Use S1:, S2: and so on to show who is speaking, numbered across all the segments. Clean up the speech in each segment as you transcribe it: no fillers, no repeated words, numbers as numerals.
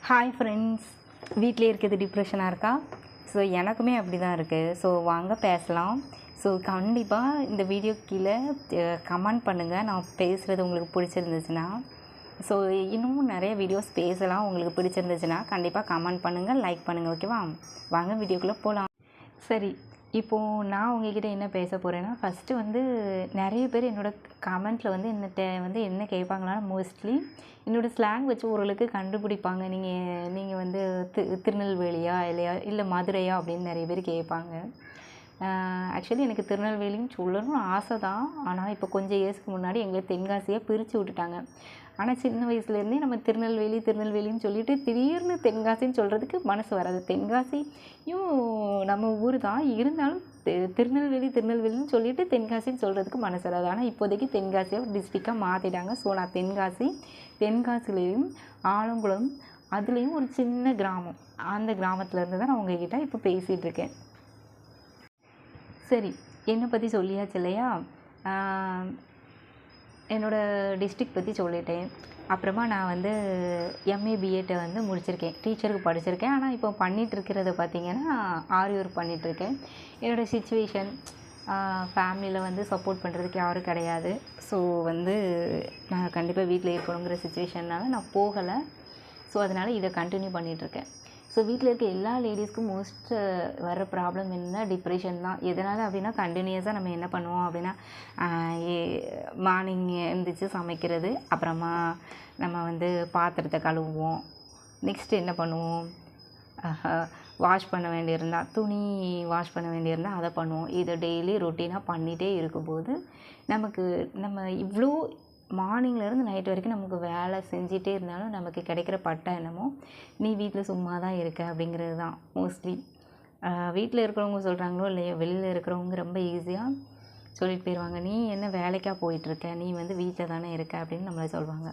S1: Hi friends, வீட்டிலே இருக்கிறது டிப்ரெஷனாக இருக்கா? ஸோ எனக்குமே அப்படி தான் இருக்குது. ஸோ வாங்க பேசலாம். ஸோ கண்டிப்பாக இந்த வீடியோ கீழே கமெண்ட் பண்ணுங்கள், நான் பேசுகிறது உங்களுக்கு பிடிச்சிருந்துச்சுன்னா. ஸோ இன்னமும் நிறைய வீடியோஸ் பேசலாம், உங்களுக்கு பிடிச்சிருந்துச்சுன்னா கண்டிப்பாக கமெண்ட் பண்ணுங்கள், லைக் பண்ணுங்கள். ஓகேவா? வாங்க வீடியோக்குள்ளே போகலாம். சரி, இப்போது நான் உங்ககிட்ட என்ன பேச போகிறேன்னா, ஃபஸ்ட்டு வந்து நிறைய பேர் என்னோடய கமெண்ட்டில் வந்து என்ன கேட்பாங்களான்னா, மோஸ்ட்லி என்னோடய ஸ்லாங் வச்சு ஓரளவுக்கு கண்டுபிடிப்பாங்க. நீங்கள் வந்து திருநெல்வேலியா இல்லை மதுரையா அப்படின்னு நிறைய பேர் கேட்பாங்க. ஆக்சுவலி எனக்கு திருநெல்வேலின்னு சொல்லணும்னு ஆசை தான். ஆனால் இப்போ கொஞ்சம் இயர்ஸ்க்கு முன்னாடி எங்களை தென்காசியாக பிரித்து விட்டுட்டாங்க. ஆனால் சின்ன வயசுலேருந்தே நம்ம திருநெல்வேலின்னு சொல்லிட்டு திடீர்னு தென்காசின்னு சொல்கிறதுக்கு மனசு வராது. தென்காசியும் நம்ம ஊர் தான், இருந்தாலும் திருநெல்வேலின்னு சொல்லிட்டு தென்காசின்னு சொல்கிறதுக்கு மனசு வராது. ஆனால் இப்போதைக்கு தென்காசியாக டிஸ்ட்ரிக்டாக மாற்றிட்டாங்க. ஸோ நான் தென்காசிலேயும் ஆலங்குளம், அதுலேயும் ஒரு சின்ன கிராமம், அந்த கிராமத்துலேருந்து தான் நான் உங்ககிட்ட இப்போ பேசிகிட்டு இருக்கேன். சரி, என்னை பற்றி சொல்லியாச்சு இல்லையா? என்னோடய டிஸ்ட்ரிக்ட் பற்றி சொல்லிட்டேன். அப்புறமா நான் வந்து எம்ஏ பிஎட்டை வந்து முடிச்சிருக்கேன், டீச்சருக்கு படிச்சிருக்கேன். ஆனால் இப்போ பண்ணிகிட்ருக்கிறத பார்த்திங்கன்னா ஆரி ஒர்க் பண்ணிகிட்ருக்கேன். என்னோடய சிச்சுவேஷன், ஃபேமிலியில் வந்து சப்போர்ட் பண்ணுறதுக்கு யாரும் கிடையாது. ஸோ வந்து நான் கண்டிப்பாக வீட்டில் இருக்கணுங்கிற சிச்சுவேஷன்னால் நான் போகலை. ஸோ அதனால் இதை கண்டினியூ பண்ணிகிட்ருக்கேன். ஸோ வீட்டில் இருக்க எல்லா லேடிஸ்க்கும் மோஸ்ட் வர ப்ராப்ளம் என்ன, டிப்ரெஷன் தான். எதனால் அப்படின்னா, கண்டினியூஸாக நம்ம என்ன பண்ணுவோம் அப்படின்னா, மார்னிங் எழுந்திரிச்சு சமைக்கிறது, அப்புறமா நம்ம வந்து பாத்திரத்தை கழுவுவோம். நெக்ஸ்ட்டு என்ன பண்ணுவோம், வாஷ் பண்ண வேண்டியிருந்தால், துணி வாஷ் பண்ண வேண்டியிருந்தால் அதை பண்ணுவோம். இதை டெய்லி ரொட்டீனாக பண்ணிகிட்டே இருக்கும்போது நம்ம இவ்வளோ மார்னிங்லேருந்து நைட் வரைக்கும் நமக்கு வேலை செஞ்சிட்டே இருந்தாலும் நமக்கு கிடைக்கிற பட்டம் என்னமோ, நீ வீட்டில் சும்மா தான் இருக்க அப்படிங்கிறது தான். மோஸ்ட்லி வீட்டில் இருக்கிறவங்க சொல்கிறாங்களோ இல்லையோ, வெளியில் இருக்கிறவங்க ரொம்ப ஈஸியாக சொல்லிட்டு போயிடுவாங்க, நீ என்ன வேலைக்காக போயிட்டுருக்க, நீ வந்து வீட்டில் தானே இருக்க அப்படின்னு நம்மளை சொல்லுவாங்க.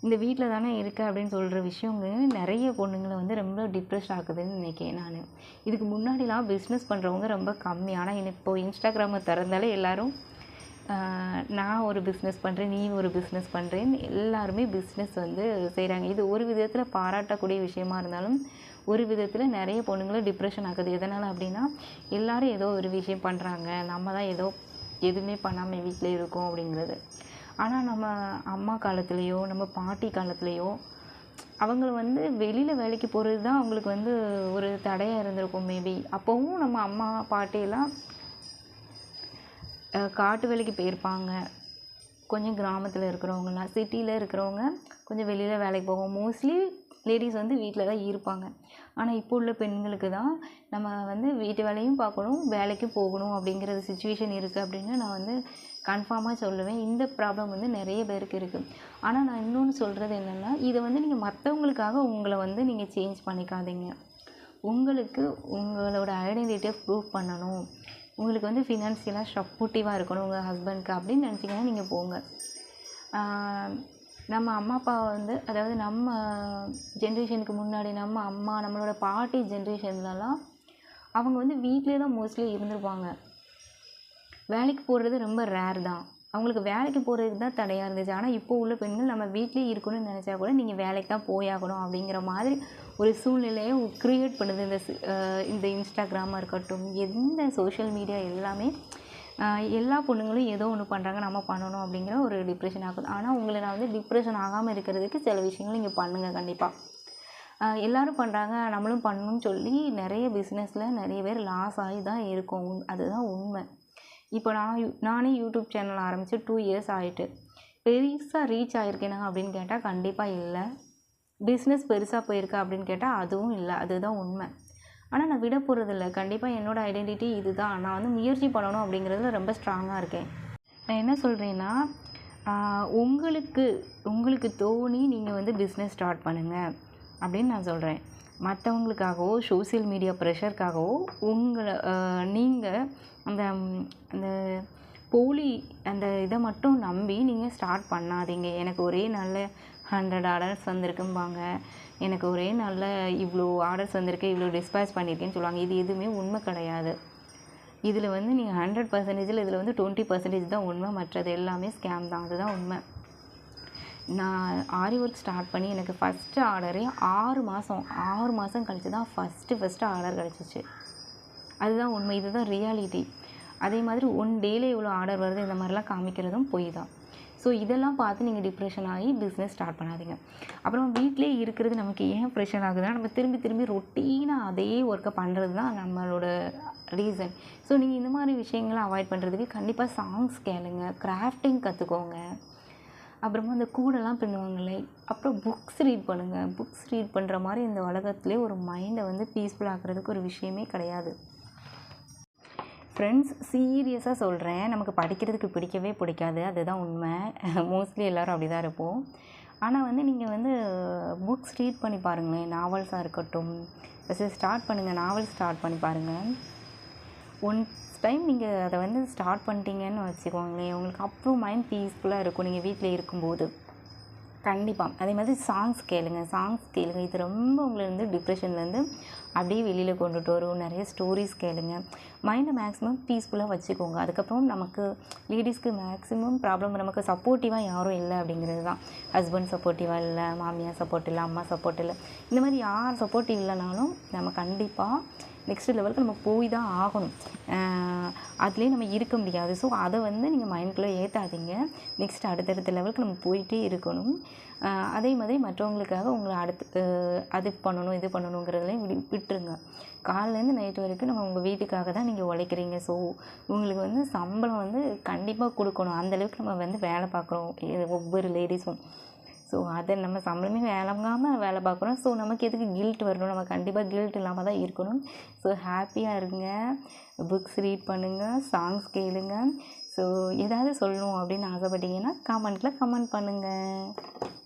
S1: இந்த வீட்டில் தானே இருக்க அப்படின்னு சொல்கிற விஷயங்க நிறைய பொண்ணுங்களை வந்து ரொம்ப டிப்ரெஸ் ஆகுதுன்னு நினைக்கிறேன் நான். இதுக்கு முன்னாடிலாம் பிஸ்னஸ் பண்ணுறவங்க ரொம்ப கம்மி. ஆனால் இப்போது இன்ஸ்டாகிராமை திறந்தாலே எல்லோரும் நான் ஒரு பிஸ்னஸ் பண்ணுறேன், நீ ஒரு பிஸ்னஸ் பண்ணுறேன்னு எல்லாருமே பிஸ்னஸ் வந்து செய்கிறாங்க. இது ஒரு விதத்தில் பாராட்டக்கூடிய விஷயமா இருந்தாலும், ஒரு விதத்தில் நிறைய பொண்ணுங்களை டிப்ரெஷன் ஆகுது. எதனால் அப்படின்னா, எல்லோரும் ஏதோ ஒரு விஷயம் பண்ணுறாங்க, நம்ம தான் எதுவுமே பண்ணாமல் வீட்டில் இருக்கோம் அப்படிங்கிறது. ஆனால் நம்ம அம்மா காலத்துலேயோ நம்ம பாட்டி காலத்துலேயோ அவங்க வந்து வெளியில் வேலைக்கு போகிறது தான் அவங்களுக்கு வந்து ஒரு தடையாக இருந்திருக்கும் மேபி. அப்போவும் நம்ம அம்மா பாட்டியெல்லாம் காட்டு வேலைக்கு போயிருப்பாங்க. கொஞ்சம் கிராமத்தில் இருக்கிறவங்கலாம், சிட்டியில் இருக்கிறவங்க கொஞ்சம் வெளியில் வேலைக்கு போவோம். மோஸ்ட்லி லேடிஸ் வந்து வீட்டில் தான் இருப்பாங்க. ஆனால் இப்போ உள்ள பெண்களுக்கு தான் நம்ம வந்து வீட்டு வேலையும் பார்க்கணும், வேலைக்கும் போகணும் அப்படிங்கிற சிச்சுவேஷன் இருக்குது அப்படின்னு நான் வந்து கன்ஃபார்மாக சொல்லுவேன். இந்த ப்ராப்ளம் வந்து நிறைய பேருக்கு இருக்குது. ஆனால் நான் இன்னொன்று சொல்கிறது என்னென்னா, இதை வந்து நீங்கள் மற்றவங்களுக்காக உங்களை வந்து நீங்கள் சேஞ்ச் பண்ணிக்காதீங்க. உங்களுக்கு உங்களோட ஐடென்டிட்டியை ப்ரூவ் பண்ணணும், உங்களுக்கு வந்து ஃபினான்ஷியலாக சப்போர்ட்டிவாக இருக்கணும் உங்கள் ஹஸ்பண்ட்க்கு அப்படின்னு நினச்சிங்கன்னா நீங்கள் போங்க. நம்ம அம்மா அப்பா வந்து, அதாவது நம்ம ஜென்ரேஷனுக்கு முன்னாடி நம்ம அம்மா, நம்மளோட பாட்டி ஜென்ரேஷன்லலாம் அவங்க வந்து வீட்டிலே தான் மோஸ்ட்லி இருந்திருப்பாங்க. வேலைக்கு போகிறது ரொம்ப ரேர் தான். அவங்களுக்கு வேலைக்கு போகிறதுக்கு தான் தடையாக இருந்துச்சு. ஆனால் இப்போ உள்ள பெண்கள் நம்ம வீட்டிலே இருக்கணும்னு நினச்சா கூட நீங்கள் வேலைக்கு தான் போயாகணும் அப்படிங்கிற மாதிரி ஒரு சூழ்நிலையை க்ரியேட் பண்ணுது இந்த இன்ஸ்டாகிராமாக இருக்கட்டும், எந்த சோஷியல் மீடியா எல்லாமே. எல்லா பொண்ணுங்களும் ஏதோ ஒன்று பண்ணுறாங்க, நம்ம பண்ணணும் அப்படிங்கிற ஒரு டிப்ரெஷன் ஆகுது. ஆனால் உங்களை நான் வந்து டிப்ரெஷன் ஆகாமல் இருக்கிறதுக்கு சில விஷயங்கள் நீங்கள் பண்ணுங்கள் கண்டிப்பாக. எல்லோரும் பண்ணுறாங்க, நம்மளும் பண்ணணும்னு சொல்லி நிறைய பிஸ்னஸில் நிறைய பேர் லாஸ் ஆகி தான் இருக்கும். அதுதான் உண்மை. இப்போ நானே யூடியூப் சேனல் ஆரம்பித்து 2 இயர்ஸ் ஆகிட்டு பெருசாக ரீச் ஆகிருக்கேனா அப்படின்னு கேட்டால் கண்டிப்பாக இல்லை. பிஸ்னஸ் பெருசாக போயிருக்கா அப்படின்னு கேட்டால் அதுவும் இல்லை. அதுதான் உண்மை. ஆனால் நான் விட போகிறதில்ல. கண்டிப்பாக என்னோடய ஐடென்டிட்டி இது தான். நான் வந்து முயற்சி பண்ணணும் அப்படிங்கிறதுல ரொம்ப ஸ்ட்ராங்காக இருக்கேன். நான் என்ன சொல்கிறேன்னா, உங்களுக்கு தோணி நீங்கள் வந்து பிஸ்னஸ் ஸ்டார்ட் பண்ணுங்கள் அப்படின்னு நான் சொல்கிறேன். மற்றவங்களுக்காகவோ சோசியல் மீடியா ப்ரெஷருக்காகவோ நீங்கள் அந்த போலி அந்த இதை மட்டும் நம்பி நீங்கள் ஸ்டார்ட் பண்ணாதீங்க. எனக்கு ஒரே நல்ல 100 ஆர்டர்ஸ் வந்திருக்கும்பாங்க, எனக்கு ஒரே நல்ல இவ்வளோ ஆர்டர்ஸ் வந்திருக்கு, இவ்வளோ டிஸ்பேச் பண்ணியிருக்கேன்னு சொல்லுவாங்க. இது எதுவுமே உண்மை கிடையாது. இதில் வந்து நீங்கள் 100% இதில் வந்து 20% தான் உண்மை, மற்றது எல்லாமே ஸ்கேம் தான். அதுதான் உண்மை. நான் ஆரி ஒர்க் ஸ்டார்ட் பண்ணி எனக்கு ஃபஸ்ட்டு ஆர்டரே 6 மாதம் கழிச்சு தான் ஃபஸ்ட்டு ஆர்டர் கிடச்சிச்சு. அதுதான் உண்மை, இதுதான் ரியாலிட்டி. அதே மாதிரி ஒன் டேல இவ்வளோ ஆர்டர் வருது இந்த மாதிரிலாம் காமிக்கிறதும் பொய் தான். ஸோ இதெல்லாம் பார்த்து நீங்கள் டிப்ரெஷன் ஆகி பிஸ்னஸ் ஸ்டார்ட் பண்ணாதீங்க. அப்புறம் வீட்டிலே இருக்கிறது நமக்கு ஏன் ப்ரெஷர் ஆகுதுன்னா, நம்ம திரும்பி ரொட்டீனாக அதே ஒர்க்கை பண்ணுறது தான் நம்மளோட ரீசன். ஸோ நீங்கள் இந்த மாதிரி விஷயங்களை அவாய்ட் பண்ணுறதுக்கு கண்டிப்பாக சாங்ஸ் கேளுங்க, கிராஃப்டிங் கற்றுக்கோங்க. அப்புறமா அந்த கூடெல்லாம் பின்னுவாங்களே, அப்புறம் புக்ஸ் ரீட் பண்ணுங்கள். புக்ஸ் ரீட் பண்ணுற மாதிரி இந்த உலகத்துலேயே ஒரு மைண்டை வந்து பீஸ்ஃபுல் ஆக்குறதுக்கு ஒரு விஷயமே கிடையாது. ஃப்ரெண்ட்ஸ், சீரியஸாக சொல்கிறேன், நமக்கு படிக்கிறதுக்கு பிடிக்காது, அதுதான் உண்மை. மோஸ்ட்லி எல்லோரும் அப்படி தான் இருப்போம். ஆனால் வந்து நீங்கள் வந்து புக்ஸ் ரீட் பண்ணி பாருங்களேன், நாவல்ஸாக இருக்கட்டும். ஃபஸ்ட்டு ஸ்டார்ட் பண்ணுங்கள், நாவல் ஸ்டார்ட் பண்ணி பாருங்கள். ஒன்ஸ் டைம் நீங்கள் அதை வந்து ஸ்டார்ட் பண்ணிட்டீங்கன்னு வச்சுக்கோங்களேன், உங்களுக்கு அப்புறம் மைண்ட் பீஸ்ஃபுல்லாக இருக்கும் நீங்கள் வீட்டில் இருக்கும்போது. கண்டிப்பாக. அதே மாதிரி சாங்ஸ் கேளுங்க. இது ரொம்ப உங்களை வந்து டிப்ரெஷன்லேருந்து அப்படியே வெளியில் கொண்டுட்டு வரும். நிறைய ஸ்டோரிஸ் கேளுங்க. மைண்டை மேக்ஸிமம் பீஸ்ஃபுல்லாக வச்சுக்கோங்க. அதுக்கப்புறம் நமக்கு லேடிஸ்க்கு மேக்ஸிமம் ப்ராப்ளம் நமக்கு சப்போர்ட்டிவாக யாரும் இல்லை அப்படிங்கிறது தான். ஹஸ்பண்ட் சப்போர்ட்டிவாக இல்லை, மாமியார் சப்போர்ட் இல்லை, அம்மா சப்போர்ட் இல்லை. இந்த மாதிரி யார் சப்போர்ட்டிவ் இல்லைனாலும் நம்ம கண்டிப்பாக நெக்ஸ்ட் லெவலுக்கு நம்ம போய் தான் ஆகணும். அதுலேயே நம்ம இருக்க முடியாது. ஸோ அதை வந்து நீங்கள் மைண்ட்குள்ளே ஏற்றாதீங்க. நெக்ஸ்ட் அடுத்தடுத்த லெவலுக்கு நம்ம போயிட்டே இருக்கணும். அதே மாதிரி மற்றவங்களுக்காக உங்களை அது பண்ணணும் இது பண்ணணுங்கிறதுலையும் விட்டுருங்க. காலையிலேருந்து நைட்டு வரைக்கும் நம்ம உங்கள் வீட்டுக்காக தான் நீங்கள் உழைக்கிறீங்க. ஸோ உங்களுக்கு வந்து சம்பளம் வந்து கண்டிப்பாக கொடுக்கணும். அந்தளவுக்கு நம்ம வந்து வேலை பார்க்குறோம் ஒவ்வொரு லேடிஸும். ஸோ அதை நம்ம சம்பளமே வேலை பார்க்குறோம். ஸோ நமக்கு எதுக்கு கில்ட் வரணும்? நம்ம கண்டிப்பாக கில்ட் இல்லாமல் தான் இருக்கணும். ஸோ ஹாப்பியாக இருங்க, புக்ஸ் ரீட் பண்ணுங்கள், சாங்ஸ் கேளுங்க. ஸோ ஏதாவது சொல்லணும் அப்படின்னு ஆசைப்பட்டீங்கன்னா கமெண்ட்டில் கமெண்ட் பண்ணுங்கள்.